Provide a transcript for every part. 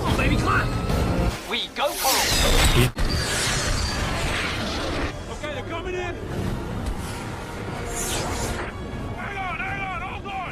on, baby, climb! We go for it! Okay, they're coming in! Hang on, hold on!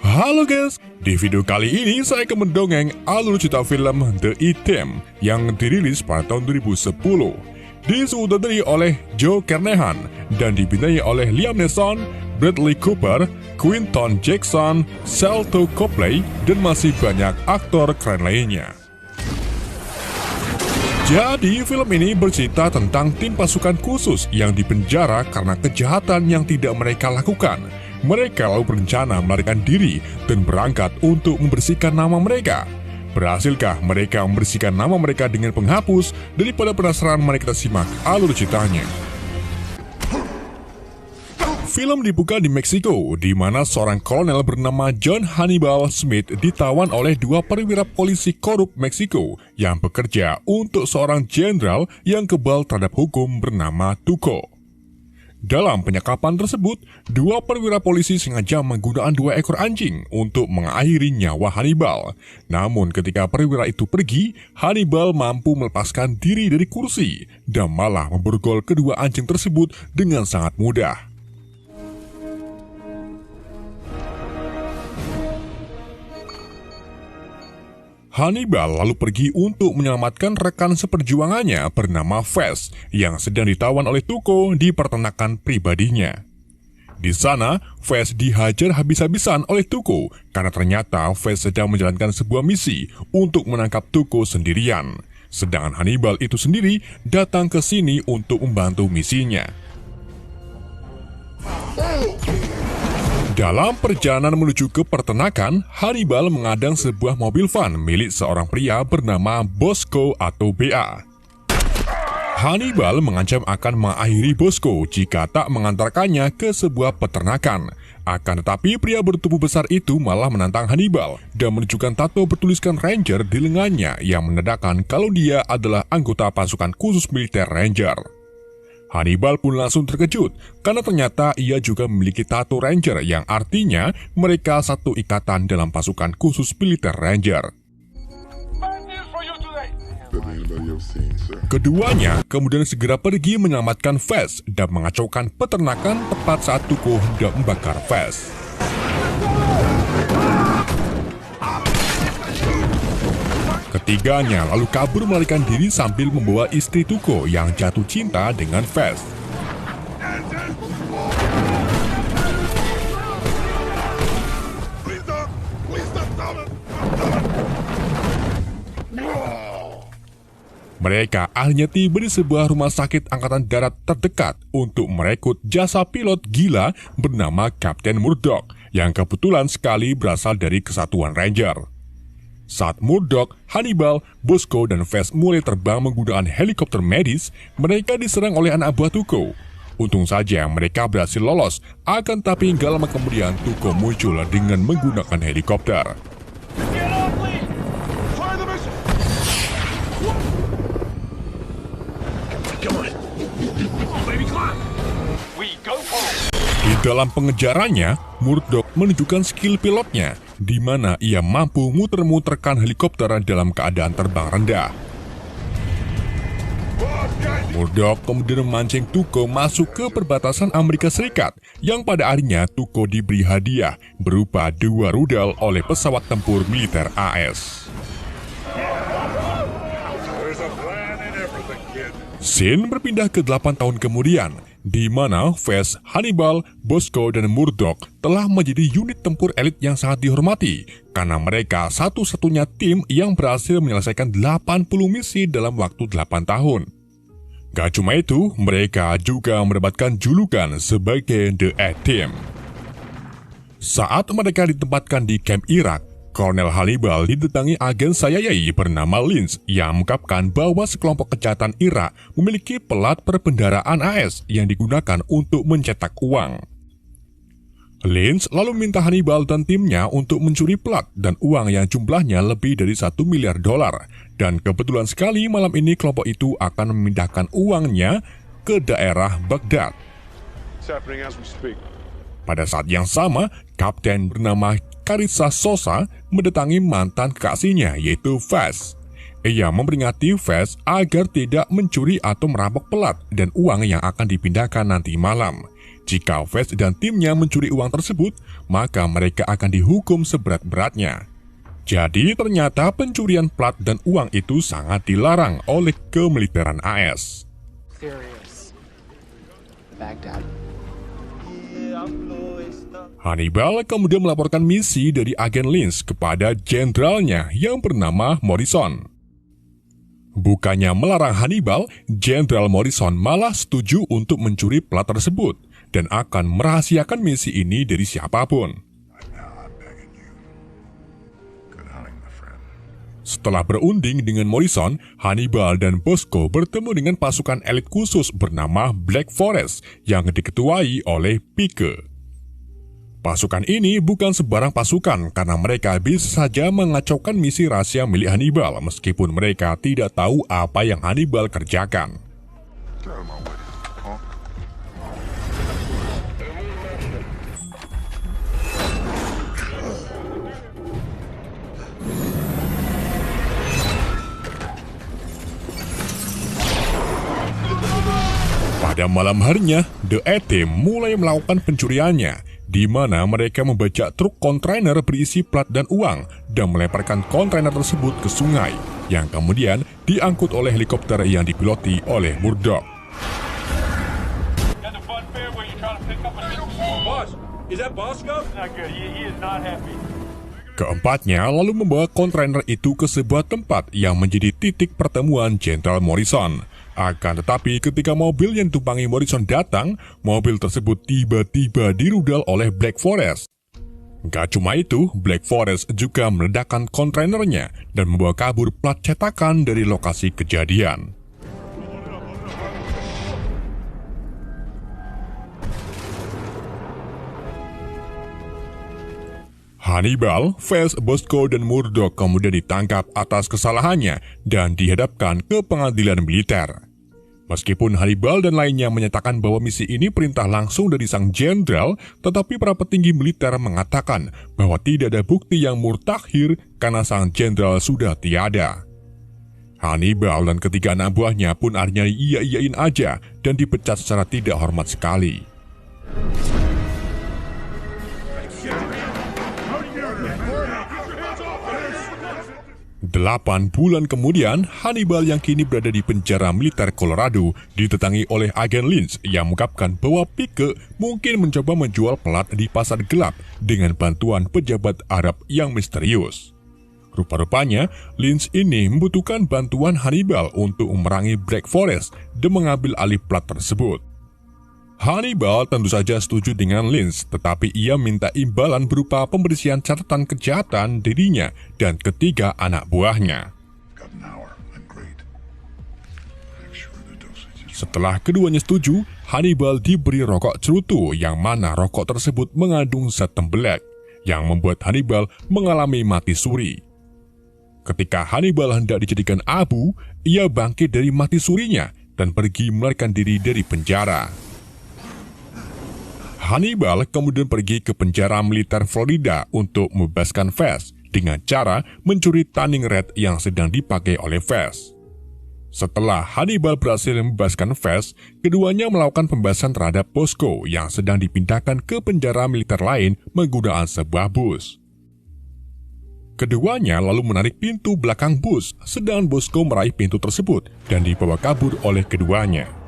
Halo guys, di video kali ini saya akan mendongeng alur cerita film The Item yang dirilis pada tahun 2010. Disutradari oleh Joe Carnahan dan dibintangi oleh Liam Neeson, Bradley Cooper, Quinton Jackson, Shelton Copley, dan masih banyak aktor keren lainnya. Jadi, film ini bercerita tentang tim pasukan khusus yang dipenjara karena kejahatan yang tidak mereka lakukan. Mereka lalu berencana melarikan diri dan berangkat untuk membersihkan nama mereka. Berhasilkah mereka membersihkan nama mereka dengan penghapus? Daripada penasaran, mari kita simak alur ceritanya. Film dibuka di Meksiko, di mana seorang kolonel bernama John Hannibal Smith ditawan oleh dua perwira polisi korup Meksiko yang bekerja untuk seorang jenderal yang kebal terhadap hukum bernama Tuco. Dalam penyekapan tersebut, dua perwira polisi sengaja menggunakan dua ekor anjing untuk mengakhiri nyawa Hannibal. Namun ketika perwira itu pergi, Hannibal mampu melepaskan diri dari kursi dan malah memborgol kedua anjing tersebut dengan sangat mudah. Hannibal lalu pergi untuk menyelamatkan rekan seperjuangannya bernama Fez yang sedang ditawan oleh Tuco di peternakan pribadinya. Di sana, Fez dihajar habis-habisan oleh Tuco karena ternyata Fez sedang menjalankan sebuah misi untuk menangkap Tuco sendirian. Sedangkan Hannibal itu sendiri datang ke sini untuk membantu misinya. Dalam perjalanan menuju ke peternakan, Hannibal mengadang sebuah mobil van milik seorang pria bernama Bosco atau BA. Hannibal mengancam akan mengakhiri Bosco jika tak mengantarkannya ke sebuah peternakan. Akan tetapi pria bertubuh besar itu malah menantang Hannibal dan menunjukkan tato bertuliskan Ranger di lengannya yang menandakan kalau dia adalah anggota pasukan khusus militer Ranger. Hannibal pun langsung terkejut karena ternyata ia juga memiliki tato Ranger yang artinya mereka satu ikatan dalam pasukan khusus militer Ranger. Keduanya kemudian segera pergi menyelamatkan Fez dan mengacaukan peternakan tepat saat Tuco hendak membakar Fez. Ketiganya lalu kabur melarikan diri sambil membawa istri Tuco yang jatuh cinta dengan Fez. Mereka akhirnya tiba di sebuah rumah sakit angkatan darat terdekat untuk merekrut jasa pilot gila bernama Kapten Murdoch yang kebetulan sekali berasal dari kesatuan Ranger. Saat Murdoch, Hannibal, Bosco, dan Fez mulai terbang menggunakan helikopter medis, mereka diserang oleh anak buah Tuco. Untung saja mereka berhasil lolos, akan tapi gak lama kemudian Tuco muncul dengan menggunakan helikopter. Di dalam pengejarannya, Murdoch menunjukkan skill pilotnya, di mana ia mampu muter-muterkan helikopter dalam keadaan terbang rendah. Murdoch kemudian memancing Tuco masuk ke perbatasan Amerika Serikat, yang pada akhirnya Tuco diberi hadiah berupa 2 rudal oleh pesawat tempur militer AS. Scene berpindah ke 8 tahun kemudian, di mana Fez, Hannibal, Bosco, dan Murdoch telah menjadi unit tempur elit yang sangat dihormati karena mereka satu-satunya tim yang berhasil menyelesaikan 80 misi dalam waktu 8 tahun. Gak cuma itu, mereka juga mendapatkan julukan sebagai The A-Team. Saat mereka ditempatkan di kamp Irak, Kolonel Hannibal didatangi agen CIA bernama Lynch yang mengungkapkan bahwa sekelompok kejahatan Irak memiliki pelat perbendaharaan AS yang digunakan untuk mencetak uang. Lynch lalu minta Hannibal dan timnya untuk mencuri plat dan uang yang jumlahnya lebih dari $1 miliar. Dan kebetulan sekali malam ini kelompok itu akan memindahkan uangnya ke daerah Baghdad. Pada saat yang sama, kapten bernama Carissa Sosa mendatangi mantan kekasihnya yaitu Vaz. Ia memperingati Vaz agar tidak mencuri atau merampok pelat dan uang yang akan dipindahkan nanti malam. Jika Vaz dan timnya mencuri uang tersebut, maka mereka akan dihukum seberat-beratnya. Jadi ternyata pencurian plat dan uang itu sangat dilarang oleh kemiliteran AS. Hannibal kemudian melaporkan misi dari agen Lynch kepada jenderalnya yang bernama Morrison. Bukannya melarang Hannibal, Jenderal Morrison malah setuju untuk mencuri plat tersebut dan akan merahasiakan misi ini dari siapapun. Setelah berunding dengan Morrison, Hannibal dan Bosco bertemu dengan pasukan elit khusus bernama Black Forest yang diketuai oleh Pike. Pasukan ini bukan sebarang pasukan karena mereka bisa saja mengacaukan misi rahasia milik Hannibal meskipun mereka tidak tahu apa yang Hannibal kerjakan. Pada malam harinya, The A-Team mulai melakukan pencuriannya, di mana mereka membajak truk kontainer berisi plat dan uang dan melemparkan kontainer tersebut ke sungai, yang kemudian diangkut oleh helikopter yang dipiloti oleh Murdoch. Keempatnya lalu membawa kontainer itu ke sebuah tempat yang menjadi titik pertemuan Jenderal Morrison. Akan tetapi ketika mobil yang ditumpangi Morrison datang, mobil tersebut tiba-tiba dirudal oleh Black Forest. Gak cuma itu, Black Forest juga meledakkan kontainernya dan membawa kabur plat cetakan dari lokasi kejadian. Hannibal, Vaz, Bosco, dan Murdoch kemudian ditangkap atas kesalahannya dan dihadapkan ke pengadilan militer. Meskipun Hannibal dan lainnya menyatakan bahwa misi ini perintah langsung dari sang jenderal, tetapi para petinggi militer mengatakan bahwa tidak ada bukti yang murtakhir karena sang jenderal sudah tiada. Hannibal dan ketiga anak buahnya pun akhirnya iya-iyain aja dan dipecat secara tidak hormat sekali. 8 bulan kemudian, Hannibal yang kini berada di penjara militer Colorado ditetangi oleh agen Lynch yang mengungkapkan bahwa Pike mungkin mencoba menjual plat di pasar gelap dengan bantuan pejabat Arab yang misterius. Rupa-rupanya, Lynch ini membutuhkan bantuan Hannibal untuk memerangi Black Forest dan mengambil alih plat tersebut. Hannibal tentu saja setuju dengan Lynch, tetapi ia minta imbalan berupa pembersihan catatan kejahatan dirinya dan ketiga anak buahnya. Setelah keduanya setuju, Hannibal diberi rokok cerutu yang mana rokok tersebut mengandung zat tembelak, yang membuat Hannibal mengalami mati suri. Ketika Hannibal hendak dijadikan abu, ia bangkit dari mati surinya dan pergi melarikan diri dari penjara. Hannibal kemudian pergi ke penjara militer Florida untuk membebaskan Vaz dengan cara mencuri Turning Red yang sedang dipakai oleh Vaz. Setelah Hannibal berhasil membebaskan Vaz, keduanya melakukan pembahasan terhadap Bosco yang sedang dipindahkan ke penjara militer lain menggunakan sebuah bus. Keduanya lalu menarik pintu belakang bus, sedangkan Bosco meraih pintu tersebut dan dibawa kabur oleh keduanya.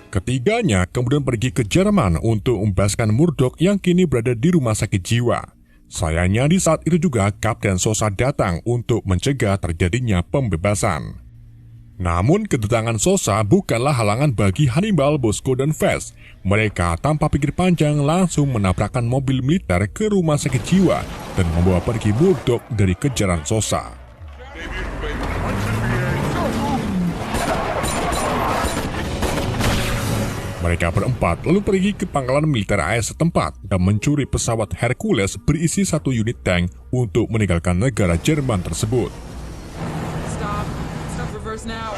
Ketiganya kemudian pergi ke Jerman untuk membebaskan Murdoch yang kini berada di rumah sakit jiwa. Sayangnya di saat itu juga Kapten Sosa datang untuk mencegah terjadinya pembebasan. Namun kedatangan Sosa bukanlah halangan bagi Hannibal, Bosco, dan Vaz. Mereka tanpa pikir panjang langsung menabrakkan mobil militer ke rumah sakit jiwa dan membawa pergi Murdoch dari kejaran Sosa. Mereka berempat lalu pergi ke pangkalan militer AS setempat dan mencuri pesawat Hercules berisi 1 unit tank untuk meninggalkan negara Jerman tersebut. Stop reverse now.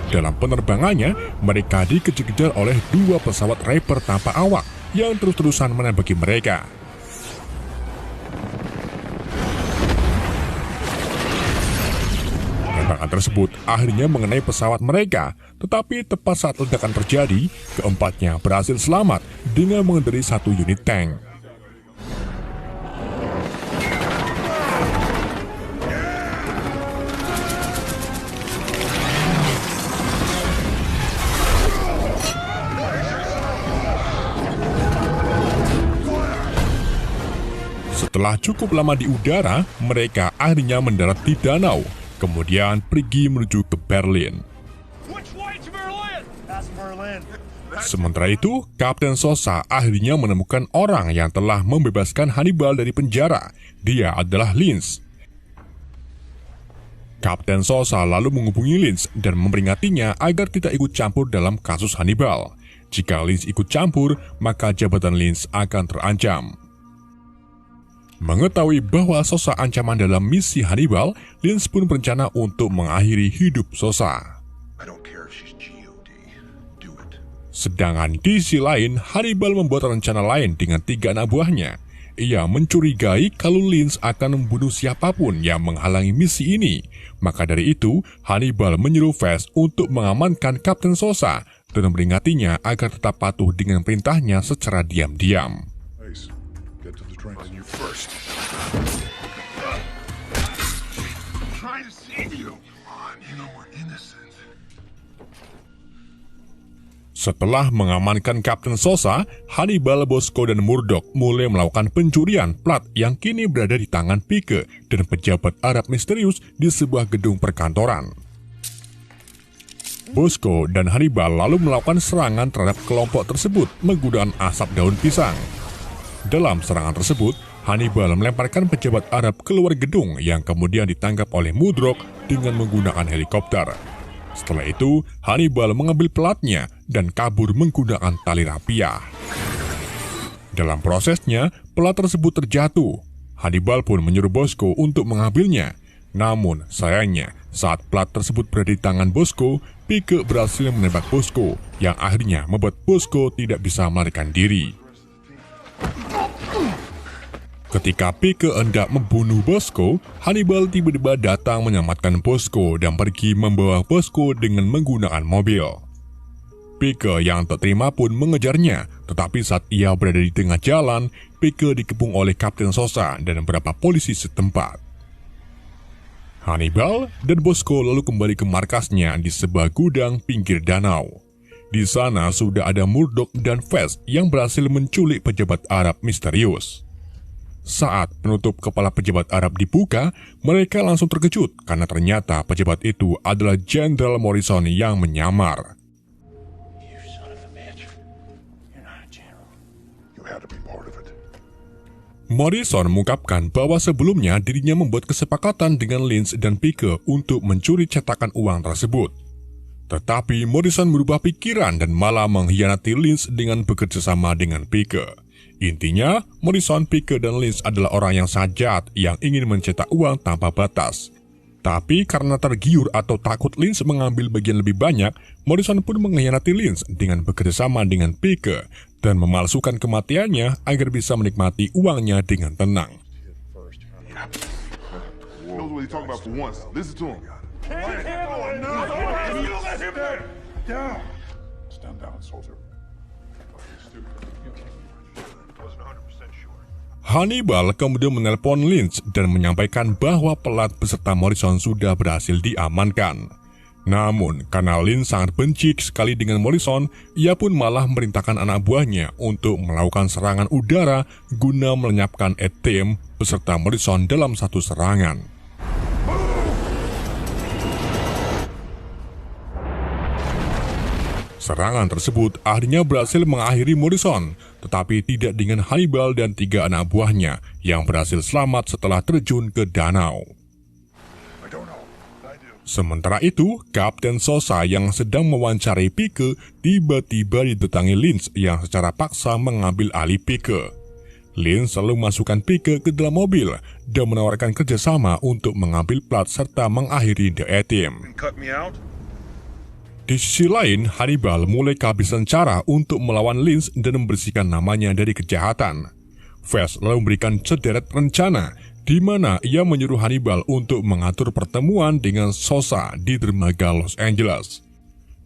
Dalam penerbangannya, mereka dikejar-kejar oleh dua pesawat Reaper tanpa awak yang terus-terusan menembaki mereka. Tembakan tersebut akhirnya mengenai pesawat mereka, tetapi tepat saat ledakan terjadi, keempatnya berhasil selamat dengan mengendarai satu unit tank. Setelah cukup lama di udara, mereka akhirnya mendarat di danau, kemudian pergi menuju ke Berlin. Sementara itu, Kapten Sosa akhirnya menemukan orang yang telah membebaskan Hannibal dari penjara. Dia adalah Linz. Kapten Sosa lalu menghubungi Linz dan memperingatinya agar tidak ikut campur dalam kasus Hannibal. Jika Linz ikut campur, maka jabatan Linz akan terancam. Mengetahui bahwa Sosa ancaman dalam misi Hannibal, Linz pun berencana untuk mengakhiri hidup Sosa. Sedangkan di sisi lain, Hannibal membuat rencana lain dengan 3 anak buahnya. Ia mencurigai kalau Linz akan membunuh siapapun yang menghalangi misi ini. Maka dari itu, Hannibal menyuruh Vess untuk mengamankan Kapten Sosa dan memperingatinya agar tetap patuh dengan perintahnya secara diam-diam. Setelah mengamankan Kapten Sosa, Hannibal, Bosco, dan Murdoch mulai melakukan pencurian plat yang kini berada di tangan Pike dan pejabat Arab misterius di sebuah gedung perkantoran. Bosco dan Hannibal lalu melakukan serangan terhadap kelompok tersebut menggunakan asap daun pisang. Dalam serangan tersebut, Hannibal melemparkan pejabat Arab keluar gedung yang kemudian ditangkap oleh Murdoch dengan menggunakan helikopter. Setelah itu, Hannibal mengambil pelatnya dan kabur menggunakan tali rapiah. Dalam prosesnya, pelat tersebut terjatuh. Hannibal pun menyuruh Bosco untuk mengambilnya. Namun, sayangnya, saat pelat tersebut berada di tangan Bosco, Pike berhasil menembak Bosco, yang akhirnya membuat Bosco tidak bisa melarikan diri. Ketika Pike hendak membunuh Bosco, Hannibal tiba-tiba datang menyelamatkan Bosco dan pergi membawa Bosco dengan menggunakan mobil. Pike yang tak terima pun mengejarnya, tetapi saat ia berada di tengah jalan, Pike dikepung oleh Kapten Sosa dan beberapa polisi setempat. Hannibal dan Bosco lalu kembali ke markasnya di sebuah gudang pinggir danau. Di sana sudah ada Murdoch dan Vess yang berhasil menculik pejabat Arab misterius. Saat penutup kepala pejabat Arab dibuka, mereka langsung terkejut karena ternyata pejabat itu adalah Jenderal Morrison yang menyamar. Morrison mengungkapkan bahwa sebelumnya dirinya membuat kesepakatan dengan Linz dan Pike untuk mencuri cetakan uang tersebut. Tetapi Morrison berubah pikiran dan malah mengkhianati Linz dengan bekerjasama dengan Pike. Intinya, Morrison, Pike, dan Linz adalah orang yang sajat yang ingin mencetak uang tanpa batas. Tapi karena tergiur atau takut Linz mengambil bagian lebih banyak, Morrison pun mengkhianati Linz dengan bekerjasama dengan Pike dan memalsukan kematiannya agar bisa menikmati uangnya dengan tenang. Hannibal kemudian menelpon Linz dan menyampaikan bahwa pelat beserta Morrison sudah berhasil diamankan. Namun, karena Linz sangat benci sekali dengan Morrison, ia pun malah memerintahkan anak buahnya untuk melakukan serangan udara guna melenyapkan ATM beserta Morrison dalam satu serangan. Serangan tersebut akhirnya berhasil mengakhiri Morrison, tetapi tidak dengan Hannibal dan 3 anak buahnya yang berhasil selamat setelah terjun ke danau. Sementara itu, Kapten Sosa yang sedang mewawancarai Pike tiba-tiba didatangi Linz yang secara paksa mengambil alih Pike. Linz selalu memasukkan Pike ke dalam mobil dan menawarkan kerjasama untuk mengambil plat serta mengakhiri The A-Team. Di sisi lain, Hannibal mulai kehabisan cara untuk melawan Lynch dan membersihkan namanya dari kejahatan. Fast lalu memberikan sederet rencana, di mana ia menyuruh Hannibal untuk mengatur pertemuan dengan Sosa di dermaga Los Angeles.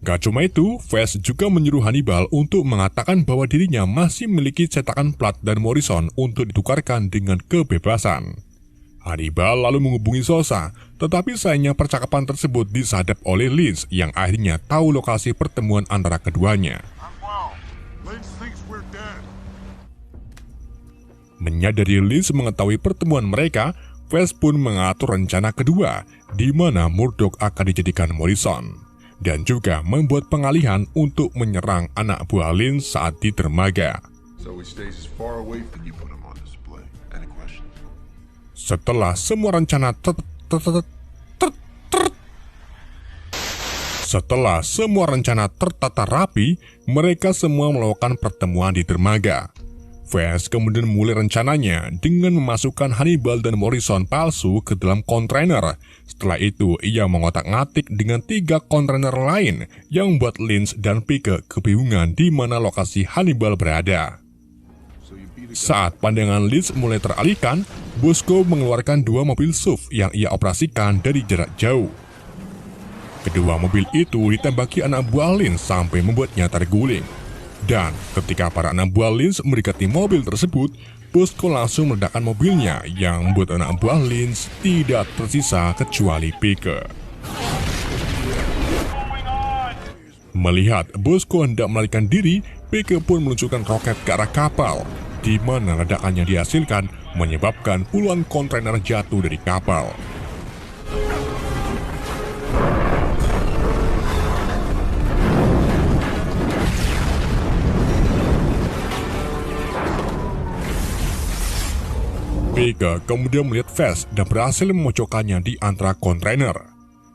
Gak cuma itu, Fast juga menyuruh Hannibal untuk mengatakan bahwa dirinya masih memiliki cetakan plat dan Morrison untuk ditukarkan dengan kebebasan. Hannibal lalu menghubungi Sosa, tetapi sayangnya percakapan tersebut disadap oleh Lynch yang akhirnya tahu lokasi pertemuan antara keduanya. Menyadari Lynch mengetahui pertemuan mereka, Fast pun mengatur rencana kedua, di mana Murdoch akan dijadikan Morrison, dan juga membuat pengalihan untuk menyerang anak buah Lynch saat di dermaga. Setelah semua rencana tertata rapi, mereka semua melakukan pertemuan di dermaga. Fast kemudian mulai rencananya dengan memasukkan Hannibal dan Morrison palsu ke dalam kontainer. Setelah itu, ia mengotak-ngatik dengan 3 kontainer lain yang membuat Lynch dan Pike kebingungan di mana lokasi Hannibal berada. Saat pandangan Lynch mulai teralihkan, Bosco mengeluarkan 2 mobil SUV yang ia operasikan dari jarak jauh. Kedua mobil itu ditembaki anak buah Lynch sampai membuatnya terguling. Dan ketika para anak buah Lynch mendekati mobil tersebut, Bosco langsung meledakkan mobilnya yang membuat anak buah Lynch tidak tersisa kecuali Pike. Melihat Bosco hendak melarikan diri, Pike pun meluncurkan roket ke arah kapal, di mana ledakannya dihasilkan menyebabkan puluhan kontainer jatuh dari kapal. Pike kemudian melihat Fast dan berhasil memojokkannya di antara kontainer.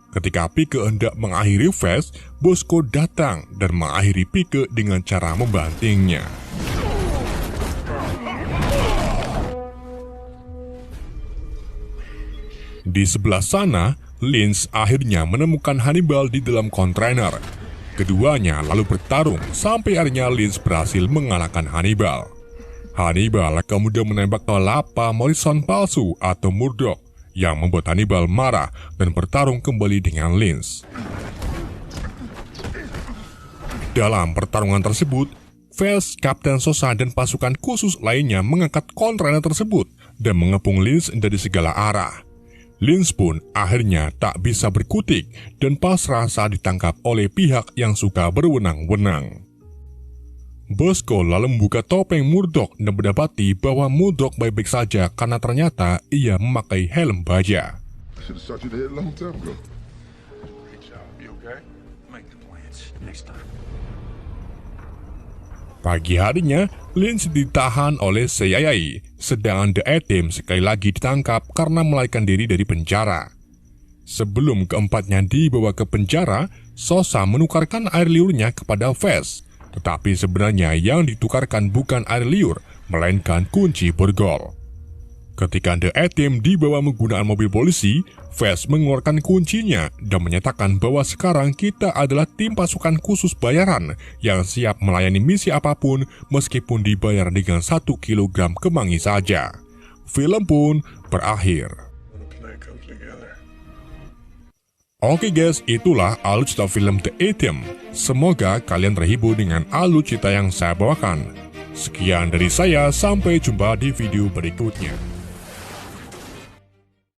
Ketika Pike hendak mengakhiri Fast, Bosco datang dan mengakhiri Pike dengan cara membantingnya. Di sebelah sana, Lynch akhirnya menemukan Hannibal di dalam kontainer. Keduanya lalu bertarung sampai akhirnya Lynch berhasil mengalahkan Hannibal. Hannibal kemudian menembak ke lapa Morrison palsu atau Murdoch yang membuat Hannibal marah dan bertarung kembali dengan Lynch. Dalam pertarungan tersebut, Fast, Kapten Sosa, dan pasukan khusus lainnya mengangkat kontainer tersebut dan mengepung Lynch dari segala arah. Lynch pun akhirnya tak bisa berkutik dan pasrah saat ditangkap oleh pihak yang suka berwenang-wenang. Bosco lalu membuka topeng Murdoch dan mendapati bahwa Murdoch baik-baik saja karena ternyata ia memakai helm baja. Pagi harinya, Lynch ditahan oleh CIA, sedangkan The A-Team sekali lagi ditangkap karena melarikan diri dari penjara. Sebelum keempatnya dibawa ke penjara, Sosa menukarkan air liurnya kepada Fast, tetapi sebenarnya yang ditukarkan bukan air liur, melainkan kunci borgol. Ketika The A-Team dibawa menggunakan mobil polisi, Fast mengeluarkan kuncinya dan menyatakan bahwa sekarang kita adalah tim pasukan khusus bayaran yang siap melayani misi apapun meskipun dibayar dengan 1 kilogram kemangi saja. Film pun berakhir. Oke guys, itulah alur cerita film The A-Team. Semoga kalian terhibur dengan alur cerita yang saya bawakan. Sekian dari saya, sampai jumpa di video berikutnya.